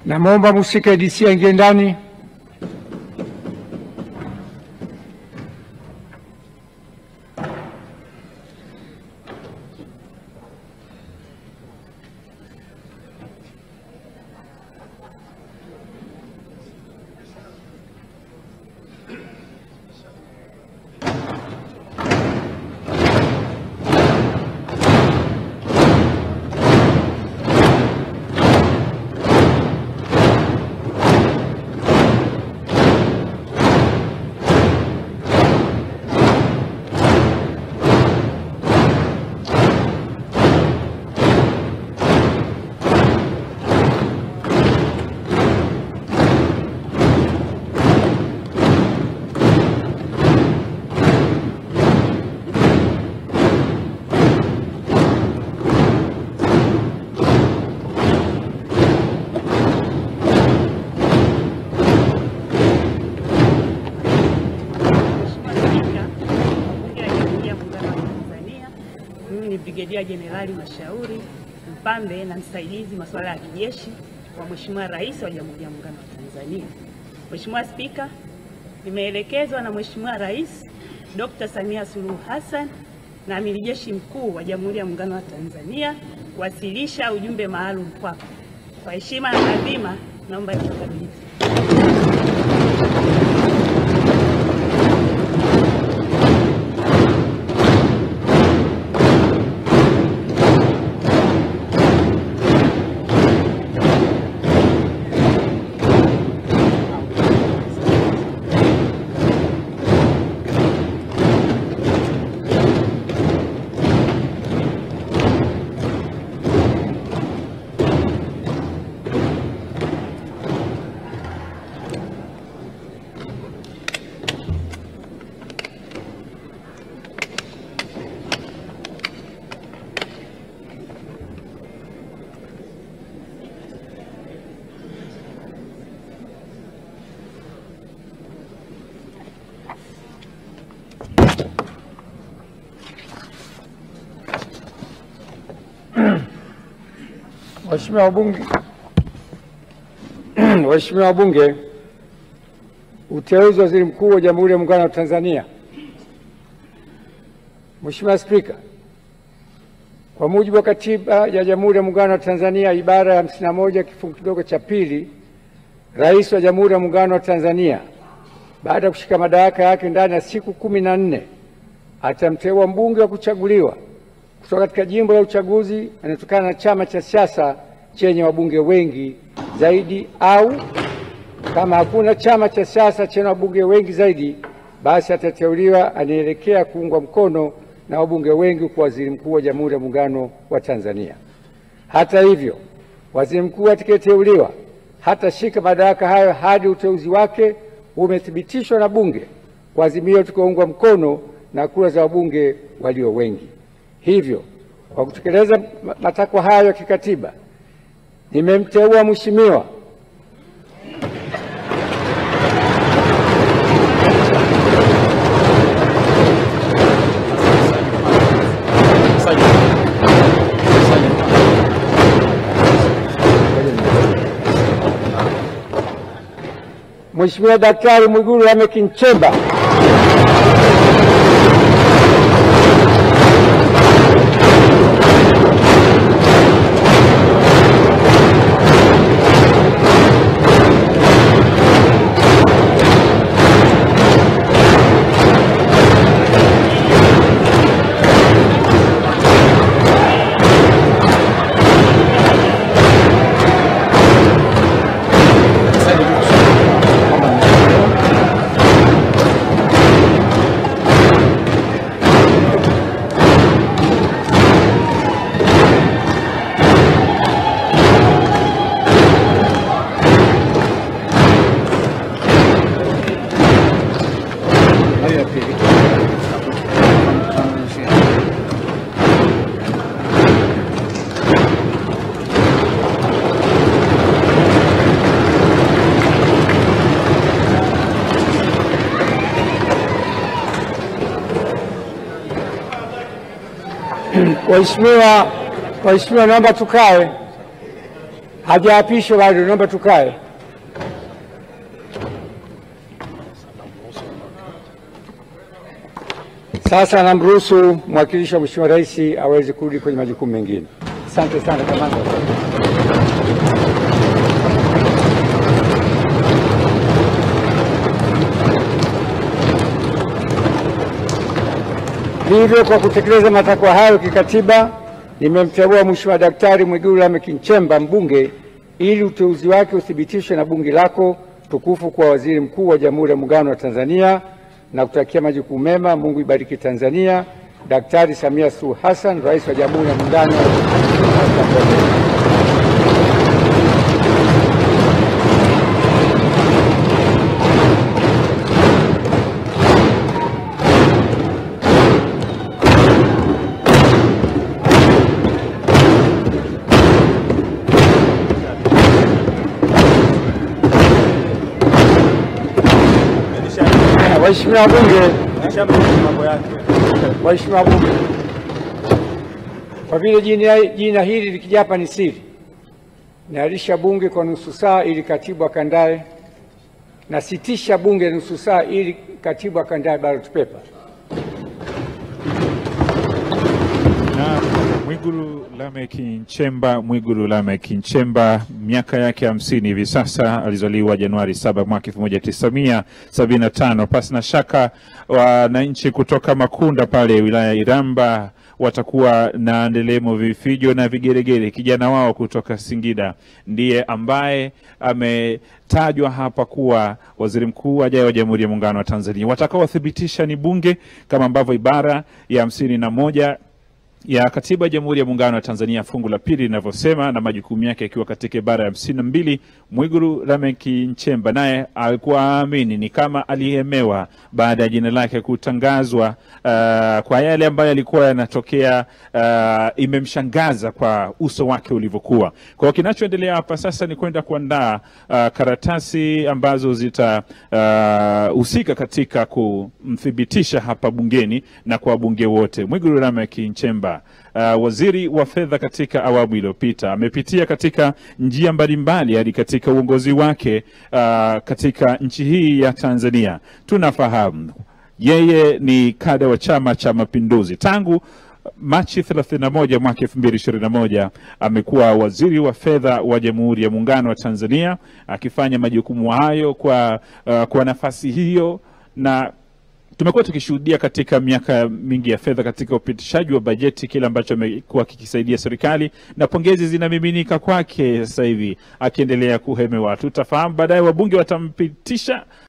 Namwomba mhusika DC aingie ndani. Brigedia Jenerali Mashauri mpambe na msaidizi masuala ya kijeshi wa Mheshimiwa Rais wa Jamhuri ya Muungano wa Tanzania. Mheshimiwa Spika, nimeelekezwa na Mheshimiwa Rais Dr. Samia Suluhu Hassan na Amiri Jeshi Mkuu wa Jamhuri ya Muungano wa Tanzania kuwasilisha ujumbe maalum kwako. Kwa heshima na taadhima, naomba nikukabidhi. Waheshimiwa wabunge, uteuzi wa Waziri Mkuu wa Jamhuri ya Muungano wa Tanzania. Mheshimiwa Spika, kwa mujibu wa Katiba ya Jamhuri ya Muungano wa Tanzania ibara ya 51 kifungu kidogo cha pili, Rais wa Jamhuri ya Muungano wa Tanzania baada ya kushika madaraka yake ndani ya siku 14 atamteua mbunge wa kuchaguliwa kutoka katika jimbo la uchaguzi anatokana na chama cha siasa chenye wabunge wengi zaidi, au kama hakuna chama cha siasa chenye wabunge wengi zaidi, basi atateuliwa anaelekea kuungwa mkono na wabunge wengi kwa Waziri Mkuu wa Jamhuri ya Muungano wa Tanzania. Hata hivyo, Waziri Mkuu atakayeteuliwa hatashika madaraka hayo hadi uteuzi wake umethibitishwa na Bunge kwa azimio tutakaoungwa mkono na kura za wabunge walio wengi. Hivyo, kwa kutekeleza matakwa hayo ya kikatiba, nimemteua Mheshimiwa Daktari Mwigulu Lameck Nchemba Waheshimiwa, naomba tukae. Hajaapishwa bado, naomba tukae. Sasa namruhusu mwakilishi wa Mheshimiwa Rais aweze kurudi kwenye majukumu mengine. Asante sana kamanda. Hivyo, kwa kutekeleza matakwa hayo kikatiba, nimemteua Mheshimiwa Daktari Mwigulu Lameck Nchemba mbunge ili uteuzi wake uthibitishwe na bunge lako tukufu kwa waziri mkuu wa Jamhuri ya Muungano wa Tanzania, na kutakia majukumu mema. Mungu ibariki Tanzania. Daktari Samia Suluhu Hassan, Rais wa Jamhuri ya Muungano wa Tanzania. Waheshimiwa wabunge, waheshimiwa wabunge, kwa vile jina hili likija hapa ni siri, naahirisha bunge kwa nusu saa ili katibu akandae, na sitisha bunge nusu saa ili katibu akandae ballot paper. Na Mwigulu Lameck Nchemba miaka yake 50 hivi sasa, alizaliwa Januari 7 mwaka 1975. Pasi na shaka wananchi kutoka Makunda pale wilaya Iramba watakuwa na ndelemo, vifijo na vigeregere. Kijana wao kutoka Singida ndiye ambaye ametajwa hapa kuwa waziri mkuu ajaye wa Jamhuri ya Muungano wa Tanzania. Watakaothibitisha ni bunge, kama ambavyo ibara ya 51 ya Katiba ya Jamhuri ya Muungano wa Tanzania fungu la pili linavyosema, na majukumu yake yakiwa katika ibara ya 52. Mwigulu Lameck Nchemba naye alikuwa aamini ni kama alihemewa baada ya jina lake kutangazwa kwa yale ambayo yalikuwa yanatokea. Imemshangaza kwa uso wake ulivyokuwa. Kwa kinachoendelea hapa sasa ni kwenda kuandaa karatasi ambazo zitahusika katika kumthibitisha hapa bungeni na kwa bunge wote. Mwigulu Lameck Nchemba, waziri wa fedha katika awamu iliyopita, amepitia katika njia mbalimbali hadi katika uongozi wake katika nchi hii ya Tanzania. Tunafahamu yeye ni kada wa Chama cha Mapinduzi. Tangu Machi 31 mwaka 2021 amekuwa waziri wa fedha wa Jamhuri ya Muungano wa Tanzania, akifanya majukumu hayo kwa nafasi hiyo, na tumekuwa tukishuhudia katika miaka mingi ya fedha katika upitishaji wa bajeti kile ambacho amekuwa kikisaidia serikali, na pongezi zinamiminika kwake sasa hivi akiendelea kuhemewa. Tutafahamu baadaye wabunge watampitisha